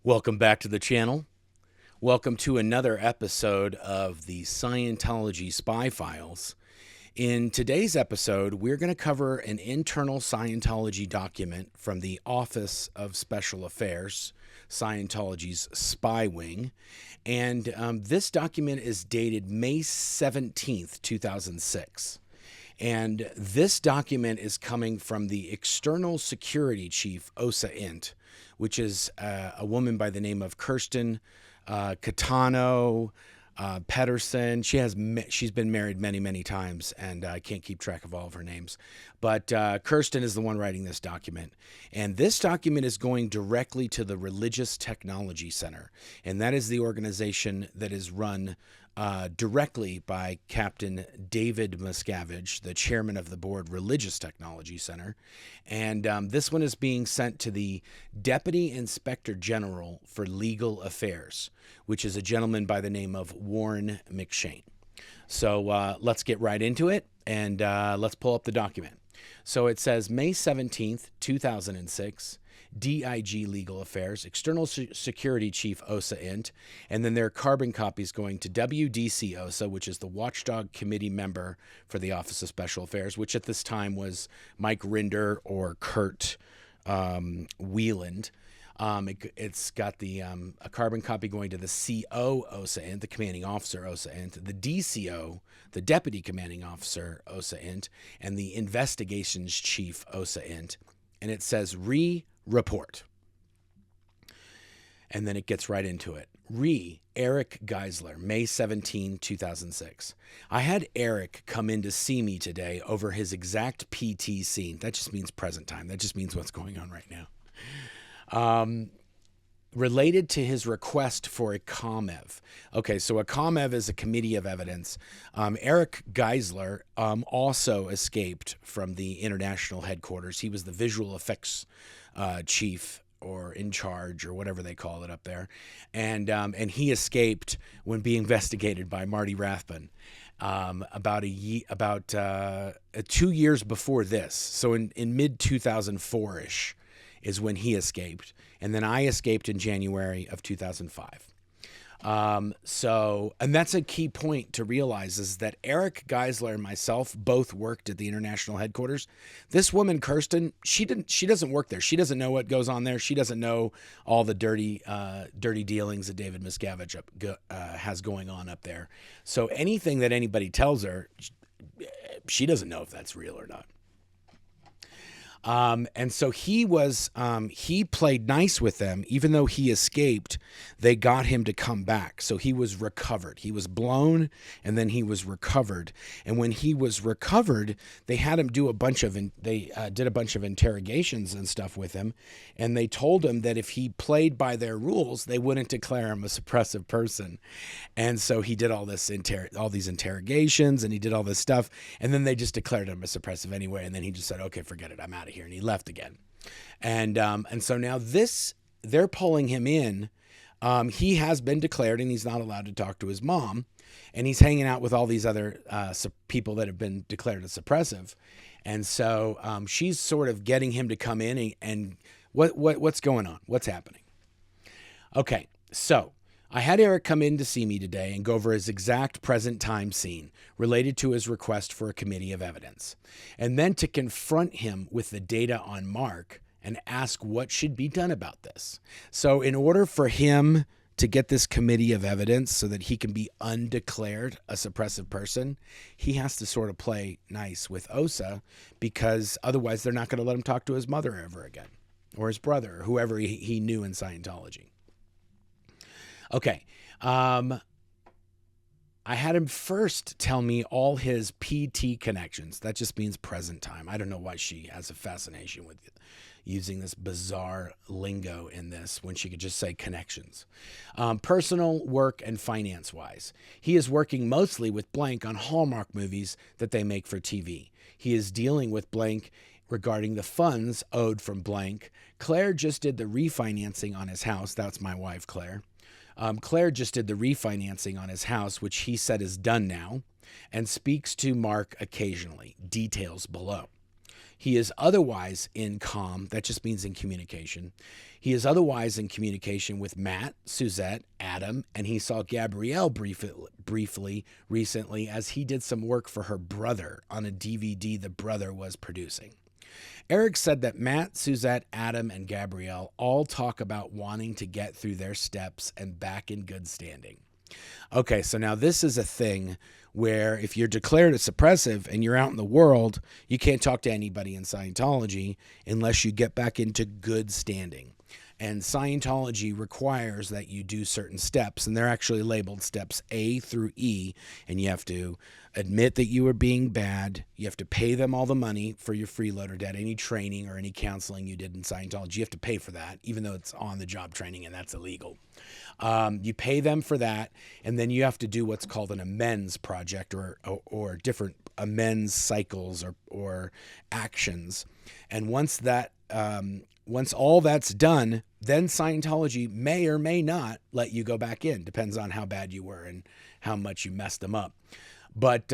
Welcome back to the channel. Welcome to another episode of the Scientology Spy Files. In today's episode, we're going to cover an internal Scientology document from the Office of Special Affairs, Scientology's Spy Wing. And this document is dated May 17th, 2006. And this document is coming from the External Security Chief, OSA Int, which is a woman by the name of Kirsten Catano Pedersen. She's been married many times, and I can't keep track of all of her names. But Kirsten is the one writing this document. And this document is going directly to the Religious Technology Center. And that is the organization that is run directly by Captain David Miscavige, the chairman of the board, Religious Technology Center. And this one is being sent to the Deputy Inspector General for Legal Affairs, which is a gentleman by the name of Warren McShane. So let's get right into it, and let's pull up the document. So it says May 17th, 2006, DIG Legal Affairs, External Security Chief OSA Int, and then there are carbon copies going to WDC OSA, which is the Watchdog Committee member for the Office of Special Affairs, which at this time was Mike Rinder or Kurt Wieland. It's got a carbon copy going to the CO OSA Int, the Commanding Officer OSA Int, the DCO, the Deputy Commanding Officer OSA Int, and the Investigations Chief OSA Int. And it says report. And then it gets right into it. Erick Giesler, May 17, 2006. I had Erick come in to see me today over his exact PT scene. That just means present time. That just means what's going on right now. Related to his request for a COMEV. Okay, so a COMEV is a committee of evidence. Erick Giesler also escaped from the international headquarters. He was the visual effects chief or in charge or whatever they call it up there. And he escaped when being investigated by Marty Rathbun about 2 years before this. So in mid 2004-ish is when he escaped. And then I escaped in January of 2005. And that's a key point to realize, is that Erick Giesler and myself both worked at the international headquarters. This woman, Kirsten, she doesn't work there. She doesn't know what goes on there. She doesn't know all the dirty dealings that David Miscavige has going on up there. So anything that anybody tells her, she doesn't know if that's real or not. And so he played nice with them. Even though he escaped, they got him to come back. So he was recovered. He was blown, and then he was recovered. And when he was recovered, they had him do did a bunch of interrogations and stuff with him. And they told him that if he played by their rules, they wouldn't declare him a suppressive person. And so he did all these interrogations, and he did all this stuff. And then they just declared him a suppressive anyway. And then he just said, okay, forget it. I'm out of here. And he left again. And so now they're pulling him in. He has been declared, and he's not allowed to talk to his mom, and he's hanging out with all these other people that have been declared as suppressive. And so she's sort of getting him to come in and what's going on? What's happening? Okay. So I had Erick come in to see me today and go over his exact present time scene related to his request for a committee of evidence, and then to confront him with the data on Marc and ask what should be done about this. So in order for him to get this committee of evidence so that he can be undeclared a suppressive person, he has to sort of play nice with OSA, because otherwise they're not going to let him talk to his mother ever again, or his brother, or whoever he knew in Scientology. Okay, I had him first tell me all his PT connections. That just means present time. I don't know why she has a fascination with using this bizarre lingo in this when she could just say connections. Personal, work, and finance-wise. He is working mostly with blank on Hallmark movies that they make for TV. He is dealing with blank regarding the funds owed from blank. Claire just did the refinancing on his house. That's my wife, Claire. Claire just did the refinancing on his house, which he said is done now, and speaks to Marc occasionally. Details below. He is otherwise in comm. That just means in communication. He is otherwise in communication with Matt, Suzette, Adam, and he saw Gabrielle briefly recently as he did some work for her brother on a DVD the brother was producing. Erick said that Matt, Suzette, Adam, and Gabrielle all talk about wanting to get through their steps and back in good standing. Okay, so now this is a thing where if you're declared a suppressive and you're out in the world, you can't talk to anybody in Scientology unless you get back into good standing. And Scientology requires that you do certain steps, and they're actually labeled steps A through E, and you have to admit that you are being bad. You have to pay them all the money for your freeloader debt, any training or any counseling you did in Scientology. You have to pay for that, even though it's on-the-job training, and that's illegal. You pay them for that, and then you have to do what's called an amends project or different amends cycles or actions. And once all that's done, then Scientology may or may not let you go back in. Depends on how bad you were and how much you messed them up. But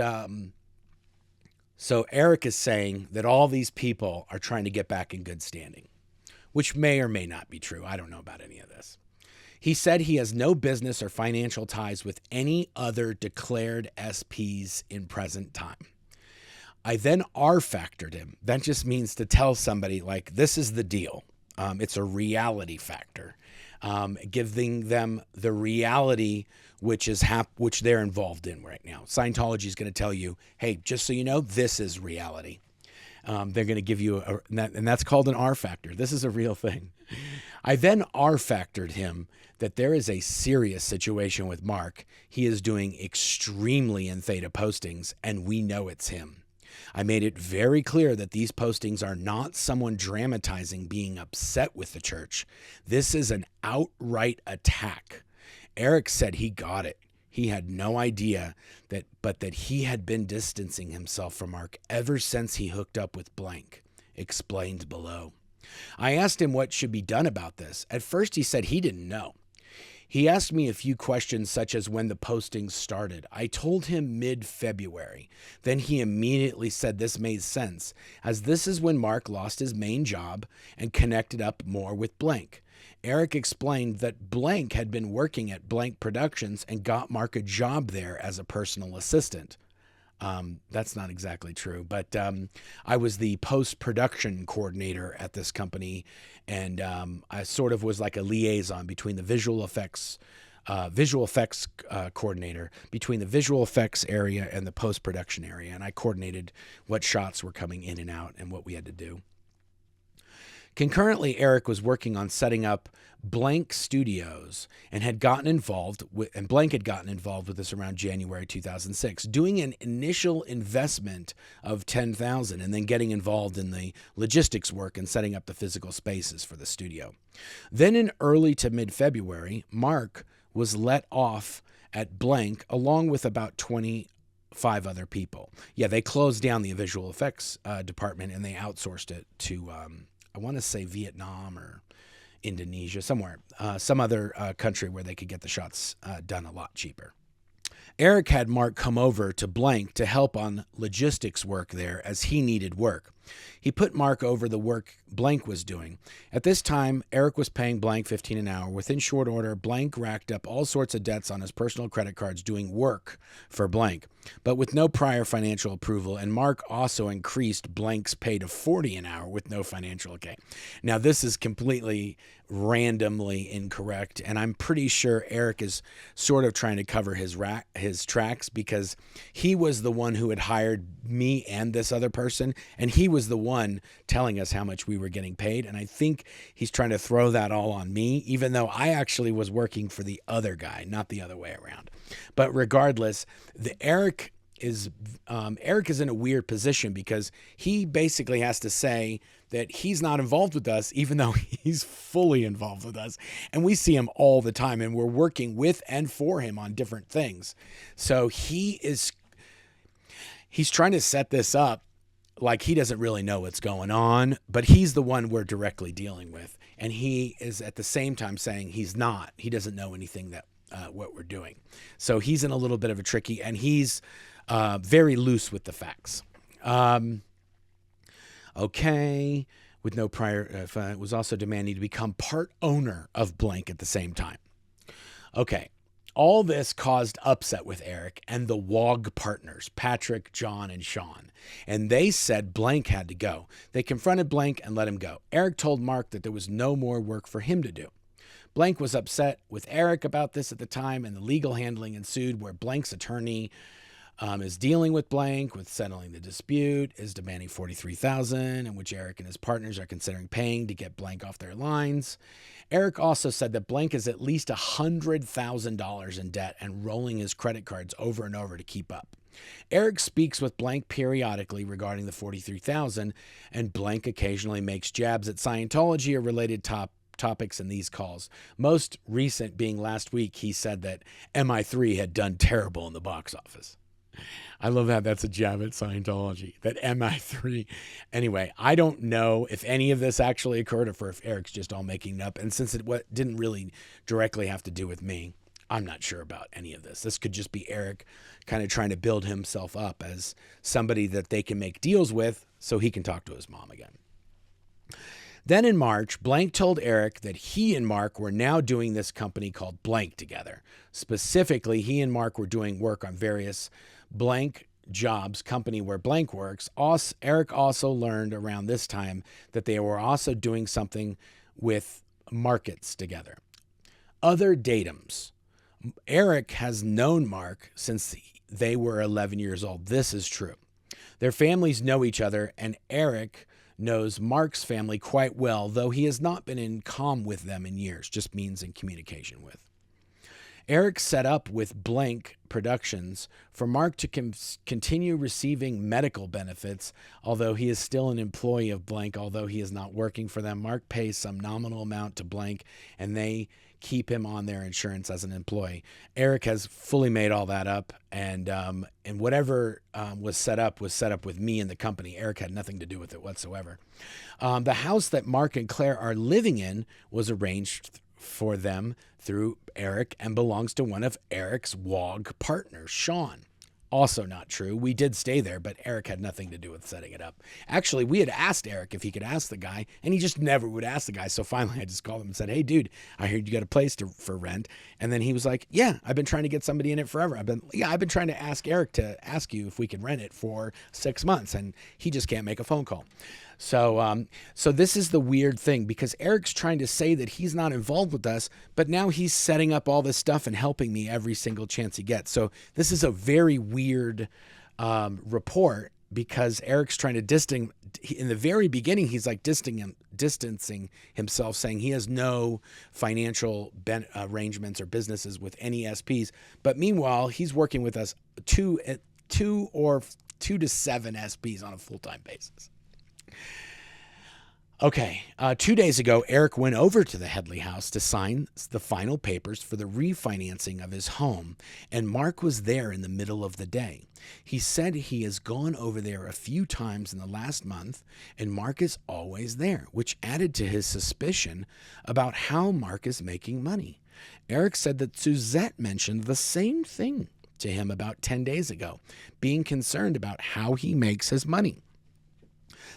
so Erick is saying that all these people are trying to get back in good standing, which may or may not be true. I don't know about any of this. He said he has no business or financial ties with any other declared SPs in present time. I then R-factored him. That just means to tell somebody, like, this is the deal. It's a reality factor, giving them the reality which they're involved in right now. Scientology is going to tell you, hey, just so you know, this is reality. They're going to give you and that's called an R factor. This is a real thing. I then R factored him that there is a serious situation with Marc. He is doing extremely in theta postings, and we know it's him. I made it very clear that these postings are not someone dramatizing being upset with the church. This is an outright attack. Erick said he got it. He had no idea but that he had been distancing himself from Marc ever since he hooked up with blank. Explained below. I asked him what should be done about this. At first he said he didn't know. He asked me a few questions such as when the postings started. I told him mid-February. Then he immediately said this made sense, as this is when Marc lost his main job and connected up more with blank. Erick explained that blank had been working at Blank Productions and got Marc a job there as a personal assistant. That's not exactly true, but I was the post-production coordinator at this company, and I sort of was like a liaison between the visual effects coordinator between the visual effects area and the post-production area, and I coordinated what shots were coming in and out and what we had to do. Concurrently, Erick was working on setting up Blank Studios and Blank had gotten involved with this around January 2006, doing an initial investment of $10,000 and then getting involved in the logistics work and setting up the physical spaces for the studio. Then in early to mid-February, Marc was let off at Blank along with about 25 other people. Yeah, they closed down the visual effects department and they outsourced it to I want to say Vietnam or Indonesia, somewhere, some other country where they could get the shots done a lot cheaper. Erick had Marc come over to Blank to help on logistics work there as he needed work. He put Marc over the work Blank was doing. At this time, Erick was paying Blank $15 an hour. Within short order, Blank racked up all sorts of debts on his personal credit cards doing work for Blank, but with no prior financial approval, and Marc also increased Blank's pay to $40 an hour with no financial gain. Now, this is completely randomly incorrect, and I'm pretty sure Erick is sort of trying to cover his tracks because he was the one who had hired me and this other person, and he was the one telling us how much we were getting paid, and I think he's trying to throw that all on me, even though I actually was working for the other guy, not the other way around. But regardless, Erick is in a weird position because he basically has to say that he's not involved with us, even though he's fully involved with us. And we see him all the time, and we're working with and for him on different things. So he's trying to set this up like he doesn't really know what's going on, but he's the one we're directly dealing with. And he is at the same time saying he doesn't know anything that what we're doing. So he's in a little bit of a tricky, and he's very loose with the facts. Okay. With no prior, was also demanding to become part owner of blank at the same time. Okay. All this caused upset with Erick and the WOG partners, Patrick, John, and Sean. And they said blank had to go. They confronted blank and let him go. Erick told Marc that there was no more work for him to do. Blank was upset with Erick about this at the time, and the legal handling ensued where blank's attorney is dealing with blank, with settling the dispute, is demanding $43,000, in which Erick and his partners are considering paying to get blank off their lines. Erick also said that blank is at least $100,000 in debt and rolling his credit cards over and over to keep up. Erick speaks with blank periodically regarding the $43,000, and blank occasionally makes jabs at Scientology or related topics in these calls. Most recent being last week, he said that MI3 had done terrible in the box office. I love that. That's a jab at Scientology. That MI3. Anyway, I don't know if any of this actually occurred or if Erick's just all making it up. And since it didn't really directly have to do with me, I'm not sure about any of this. This could just be Erick kind of trying to build himself up as somebody that they can make deals with so he can talk to his mom again. Then in March, blank told Erick that he and Marc were now doing this company called blank together. Specifically, he and Marc were doing work on various blank jobs, company where blank works. Erick also learned around this time that they were also doing something with markets together. Other datums. Erick has known Marc since they were 11 years old. This is true. Their families know each other, and Erick knows Marc's family quite well, though he has not been in comm with them in years, just means in communication with. Erick set up with Blank Productions for Marc to continue receiving medical benefits, although he is still an employee of Blank, although he is not working for them. Marc pays some nominal amount to Blank, and they keep him on their insurance as an employee. Erick has fully made all that up, and whatever was set up with me and the company. Erick had nothing to do with it whatsoever. The house that Marc and Claire are living in was arranged for them through Erick and belongs to one of Erick's WOG partners, Sean. Also not true. We did stay there, but Erick had nothing to do with setting it up. Actually, we had asked Erick if he could ask the guy, and he just never would ask the guy. So finally, I just called him and said, "Hey, dude, I heard you got a place for rent." And then he was like, "Yeah, I've been trying to get somebody in it forever. I've been trying to ask Erick to ask you if we can rent it for 6 months," and he just can't make a phone call. So this is the weird thing, because Erick's trying to say that he's not involved with us, but now he's setting up all this stuff and helping me every single chance he gets. So this is a very weird report, because Erick's trying to in the very beginning, he's like distancing himself, saying he has no financial arrangements or businesses with any SPs. But meanwhile, he's working with us two to 7 SPs on a full-time basis. Okay, 2 days ago, Erick went over to the Headley house to sign the final papers for the refinancing of his home, and Marc was there in the middle of the day. He said he has gone over there a few times in the last month, and Marc is always there, which added to his suspicion about how Marc is making money. Erick said that Suzette mentioned the same thing to him about 10 days ago, being concerned about how he makes his money.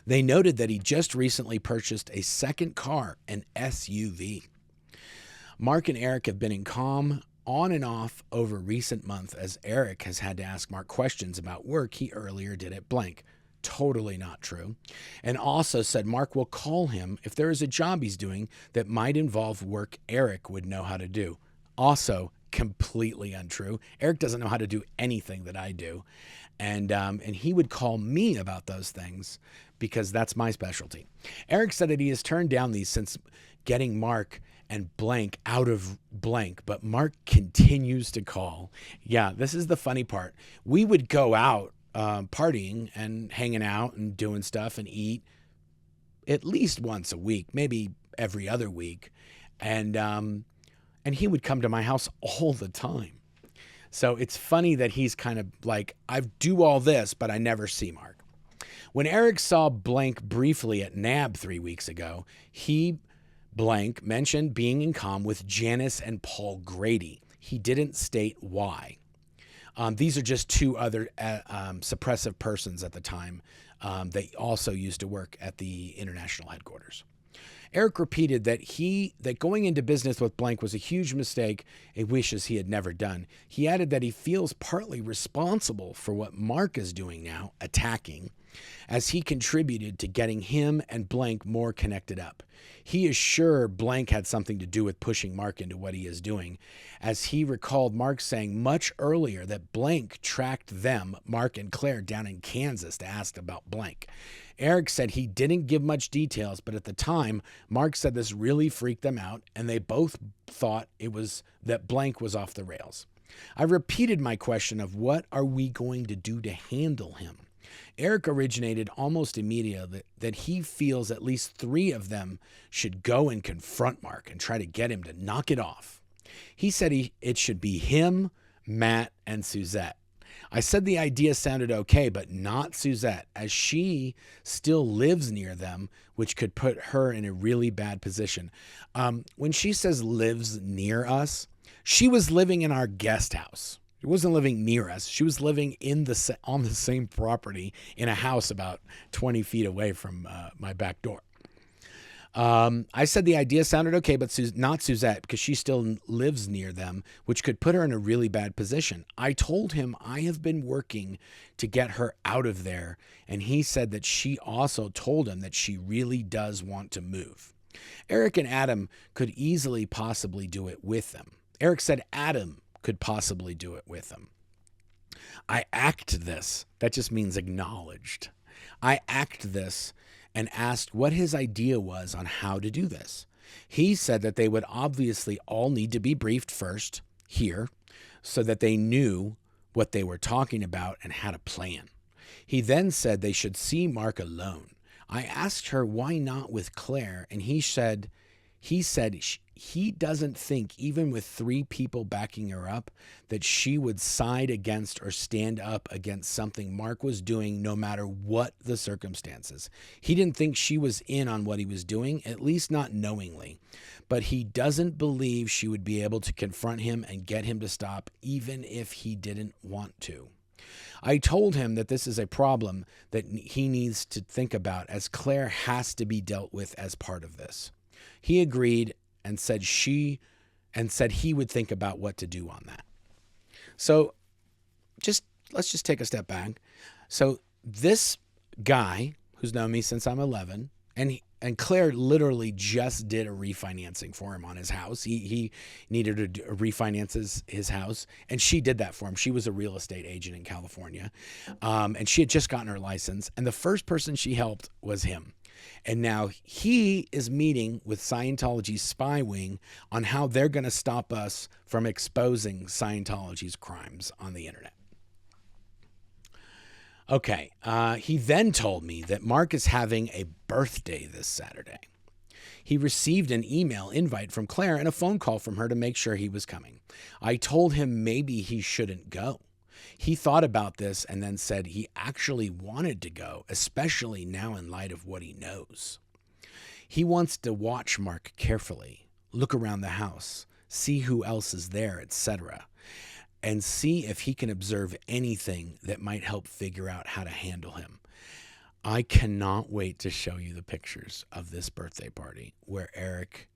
They noted that he just recently purchased a second car, an SUV. Marc and Erick have been in comm on and off over recent months, as Erick has had to ask Marc questions about work he earlier did at Blank. Totally not true. And also said Marc will call him if there is a job he's doing that might involve work Erick would know how to do. Also completely untrue. Erick doesn't know how to do anything that I do. And he would call me about those things because that's my specialty. Erick said that he has turned down these since getting Marc and Blank out of Blank, but Marc continues to call. Yeah, this is the funny part. We would go out partying and hanging out and doing stuff and eat at least once a week, maybe every other week. And he would come to my house all the time. So it's funny that he's kind of like, I do all this, but I never see Marc. When Erick saw Blank briefly at NAB 3 weeks ago, Blank mentioned being in comm with Janice and Paul Grady. He didn't state why. These are just two other suppressive persons at the time that also used to work at the international headquarters. Erick repeated that going into business with blank was a huge mistake he wishes he had never done. He added that he feels partly responsible for what Marc is doing now, attacking, as he contributed to getting him and blank more connected up. He is sure blank had something to do with pushing Marc into what he is doing, as he recalled Marc saying much earlier that blank tracked them, Marc and Claire, down in Kansas to ask about blank. Erick said he didn't give much details, but at the time, Marc said this really freaked them out, and they both thought it was that blank was off the rails. I repeated my question of what are we going to do to handle him? Erick originated almost immediately that he feels at least 3 of them should go and confront Marc and try to get him to knock it off. He said it should be him, Matt, and Suzette. I said the idea sounded okay, but not Suzette, as she still lives near them, which could put her in a really bad position. When she says lives near us, she was living in our guest house. She wasn't living near us. She was living on the same property in a house about 20 feet away from my back door. I said the idea sounded okay, but not Suzette, because she still lives near them, which could put her in a really bad position. I told him I have been working to get her out of there, and he said that she also told him that she really does want to move. Erick and Adam could easily possibly do it with them. Erick said Adam could possibly do it with them. I act this. That just means acknowledged. I act this and asked what his idea was on how to do this. He said that they would obviously all need to be briefed first here so that they knew what they were talking about and had a plan. He then said they should see Marc alone. I asked her why not with Claire, and he said he doesn't think, even with 3 people backing her up, that she would side against or stand up against something Marc was doing, no matter what the circumstances. He didn't think she was in on what he was doing, at least not knowingly. But he doesn't believe she would be able to confront him and get him to stop, even if he didn't want to. I told him that this is a problem that he needs to think about, as Claire has to be dealt with as part of this. He agreed and said he would think about what to do on that. So let's just take a step back. So this guy who's known me since I'm 11, and Claire literally just did a refinancing for him on his house. He needed to refinance his house, and she did that for him. She was a real estate agent in California, and she had just gotten her license, and the first person she helped was him. And now he is meeting with Scientology Spy Wing on how they're going to stop us from exposing Scientology's crimes on the internet. Okay, he then told me that Marc is having a birthday this Saturday. He received an email invite from Claire and a phone call from her to make sure he was coming. I told him maybe he shouldn't go. He thought about this and then said he actually wanted to go, especially now in light of what he knows. He wants to watch Marc carefully, look around the house, see who else is there, etc., and see if he can observe anything that might help figure out how to handle him. I cannot wait to show you the pictures of this birthday party where Erick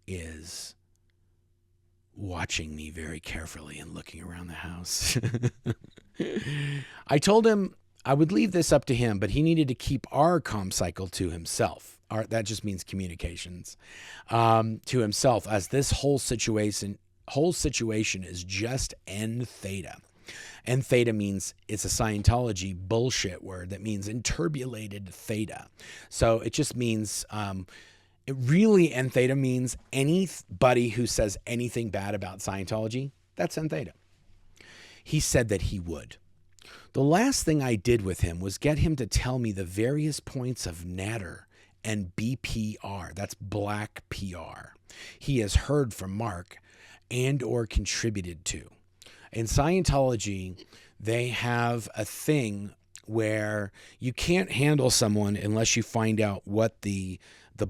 is watching me very carefully and looking around the house. I told him I would leave this up to him, but he needed to keep our comm cycle to himself. That just means communications, to himself, as this whole situation is just N theta. N theta means, it's a Scientology bullshit word that means interbulated theta. So it just means, it really, N theta means anybody who says anything bad about Scientology, that's N theta. He said that he would. The last thing I did with him was get him to tell me the various points of Natter and BPR, that's Black PR, he has heard from Marc and or contributed to. In Scientology, they have a thing where you can't handle someone unless you find out what the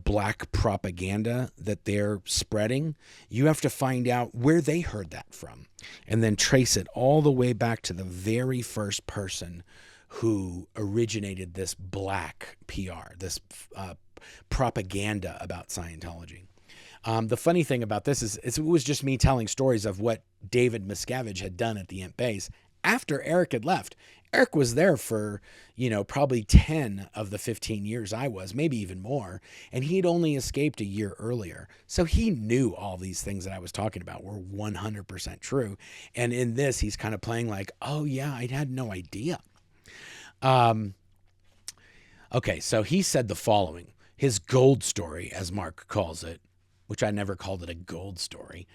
black propaganda that they're spreading. You have to find out where they heard that from and then trace it all the way back to the very first person who originated this black PR, this propaganda about Scientology. The funny thing about this is it was just me telling stories of what David Miscavige had done at the Imp base after Erick had left. Erick was there for, probably 10 of the 15 years I was, maybe even more. And he'd only escaped a year earlier. So he knew all these things that I was talking about were 100% true. And in this, he's kind of playing like, oh yeah, I had no idea. Okay, so he said the following, his gold story, as Marc calls it, which I never called it a gold story,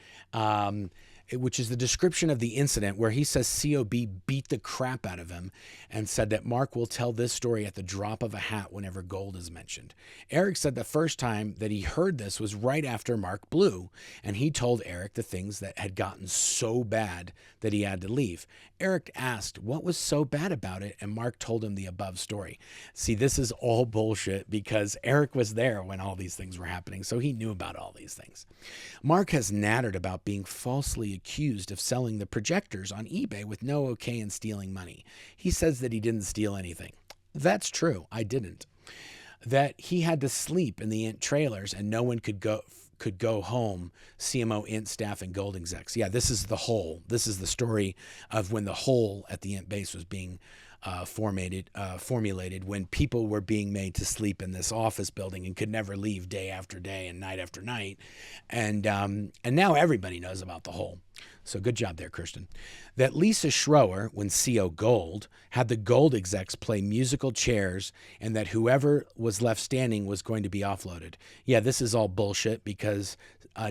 which is the description of the incident where he says COB beat the crap out of him and said that Marc will tell this story at the drop of a hat whenever gold is mentioned. Erick said the first time that he heard this was right after Marc blew, and he told Erick the things that had gotten so bad that he had to leave. Erick asked what was so bad about it, and Marc told him the above story. See, this is all bullshit because Erick was there when all these things were happening, so he knew about all these things. Marc has nattered about being falsely accused of selling the projectors on eBay with no okay and stealing money. He says that he didn't steal anything. That's true. I didn't. That he had to sleep in the Int trailers and no one could go home, CMO, Int staff, and gold execs. Yeah, this is the hole. This is the story of when the hole at the Int base was being formulated when people were being made to sleep in this office building and could never leave day after day and night after night. And now everybody knows about the hole. So good job there, Kirsten. That Lisa Schroer, when CO Gold, had the gold execs play musical chairs and that whoever was left standing was going to be offloaded. Yeah, this is all bullshit because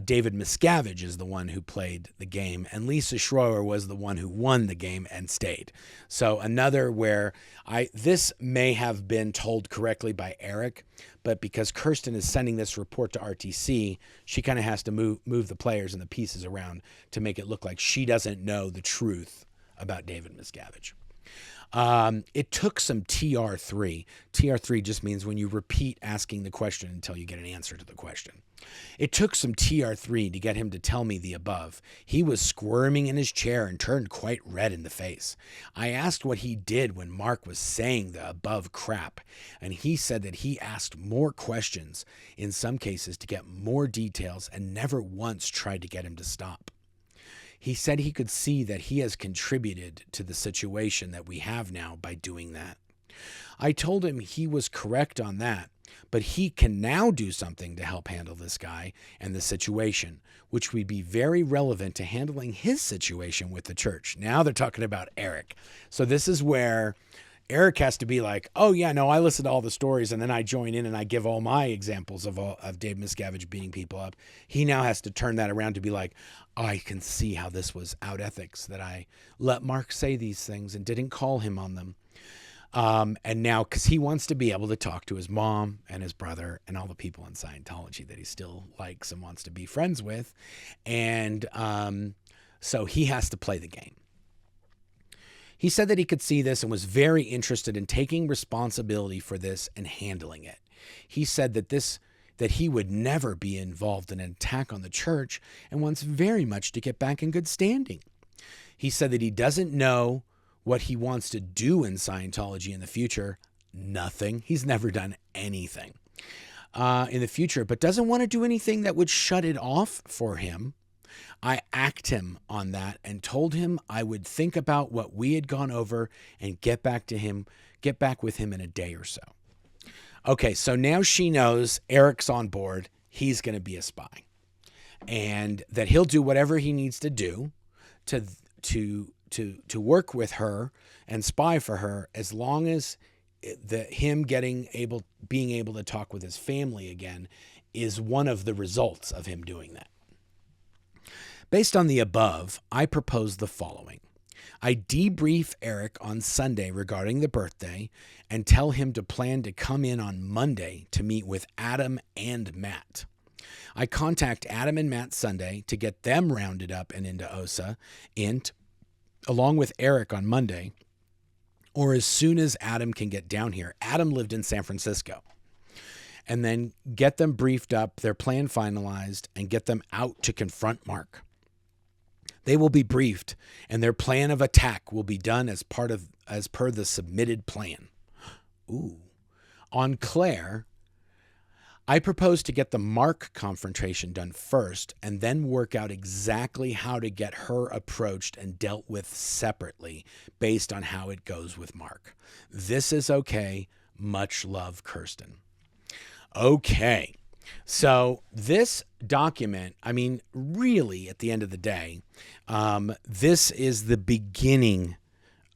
David Miscavige is the one who played the game and Lisa Schroer was the one who won the game and stayed. So another where this may have been told correctly by Erick, but because Kirsten is sending this report to RTC, she kind of has to move the players and the pieces around to make it look like she doesn't know the truth about David Miscavige. It took some TR3. TR3 just means when you repeat asking the question until you get an answer to the question. It took some TR3 to get him to tell me the above. He was squirming in his chair and turned quite red in the face. I asked what he did when Marc was saying the above crap, and he said that he asked more questions, in some cases to get more details, and never once tried to get him to stop. He said he could see that he has contributed to the situation that we have now by doing that. I told him he was correct on that, but he can now do something to help handle this guy and the situation, which would be very relevant to handling his situation with the church. Now they're talking about Erick. So this is where Erick has to be like, oh yeah, no, I listen to all the stories and then I join in and I give all my examples of Dave Miscavige beating people up. He now has to turn that around to be like, I can see how this was out ethics, that I let Marc say these things and didn't call him on them. And now, because he wants to be able to talk to his mom and his brother and all the people in Scientology that he still likes and wants to be friends with. And so he has to play the game. He said that he could see this and was very interested in taking responsibility for this and handling it. He said that he would never be involved in an attack on the church and wants very much to get back in good standing. He said that he doesn't know what he wants to do in Scientology in the future. Nothing. He's never done anything in the future, but doesn't want to do anything that would shut it off for him. I asked him on that and told him I would think about what we had gone over and get back with him in a day or so. Okay, so now she knows Erick's on board. He's going to be a spy, and that he'll do whatever he needs to do to work with her and spy for her, as long as him being able to talk with his family again is one of the results of him doing that. Based on the above, I propose the following. I debrief Erick on Sunday regarding the birthday and tell him to plan to come in on Monday to meet with Adam and Matt. I contact Adam and Matt Sunday to get them rounded up and into OSA, Int, along with Erick on Monday, or as soon as Adam can get down here. Adam lived in San Francisco. And then get them briefed up, their plan finalized, and get them out to confront Marc. They will be briefed, and their plan of attack will be done as per the submitted plan. Ooh. On Claire, I propose to get the Marc confrontation done first and then work out exactly how to get her approached and dealt with separately based on how it goes with Marc. This is okay. Much love, Kirsten. Okay. So this document, I mean, really, at the end of the day, this is the beginning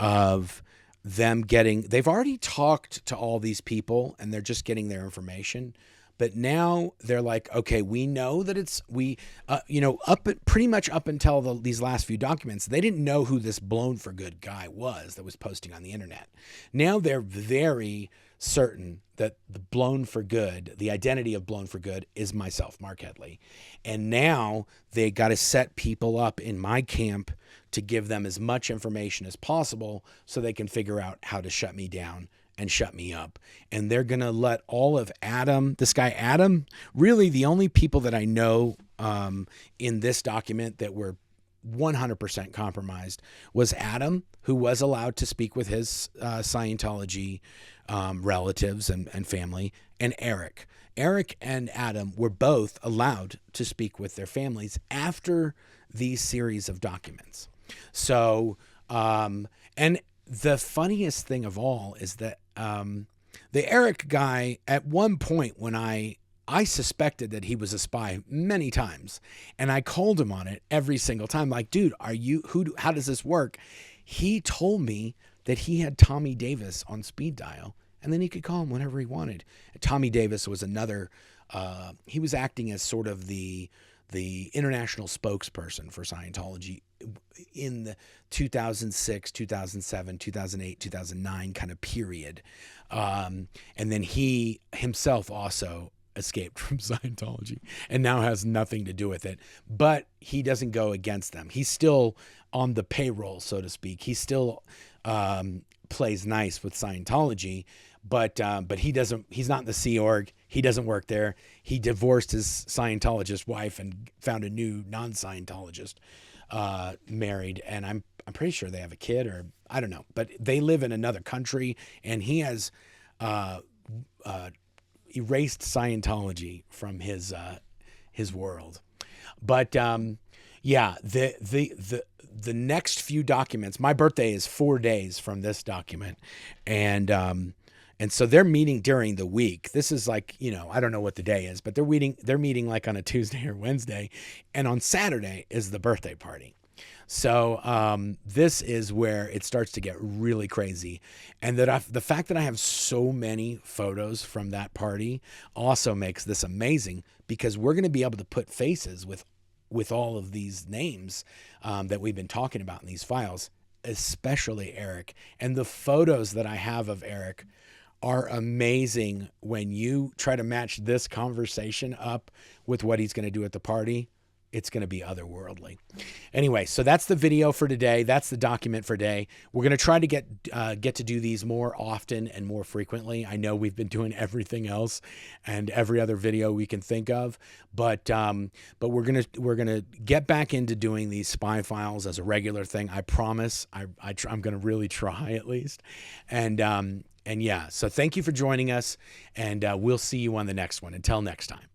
of them they've already talked to all these people and they're just getting their information. But now they're like, okay, we know that pretty much up until these last few documents, they didn't know who this blown for good guy was that was posting on the internet. Now they're very certain that the blown for good, the identity of blown for good is myself, Marc Headley. And now they got to set people up in my camp to give them as much information as possible so they can figure out how to shut me down and shut me up. And they're going to let all of this guy Adam, really the only people that I know in this document that were 100% compromised was Adam, who was allowed to speak with his Scientology relatives and family, and Erick. Erick and Adam were both allowed to speak with their families after these series of documents. So, and the funniest thing of all is that the Erick guy, at one point when I suspected that he was a spy many times, and I called him on it every single time. Like, dude, how does this work? He told me that he had Tommy Davis on speed dial, and then he could call him whenever he wanted. Tommy Davis was another, he was acting as sort of the international spokesperson for Scientology in the 2006, 2007, 2008, 2009 kind of period. And then he himself also escaped from Scientology and now has nothing to do with it, but he doesn't go against them. He's still on the payroll, so to speak. He still plays nice with Scientology, but he's not in the Sea Org. He doesn't work there. He divorced his Scientologist wife and found a new non-Scientologist, married. And I'm pretty sure they have a kid, or I don't know, but they live in another country, and he has, erased Scientology from his world. But, yeah, the next few documents, my birthday is 4 days from this document. And so they're meeting during the week. This is like, I don't know what the day is, but they're meeting like on a Tuesday or Wednesday. And on Saturday is the birthday party. So this is where it starts to get really crazy. And the fact that I have so many photos from that party also makes this amazing, because we're going to be able to put faces with all of these names that we've been talking about in these files, especially Erick. And the photos that I have of Erick are amazing when you try to match this conversation up with what he's going to do at the party. It's going to be otherworldly. Anyway, so that's the video for today. That's the document for today. We're going to try to get to do these more often and more frequently. I know we've been doing everything else and every other video we can think of, but we're gonna get back into doing these spy files as a regular thing. I promise. I'm going to really try, at least. And yeah, so thank you for joining us, and we'll see you on the next one. Until next time.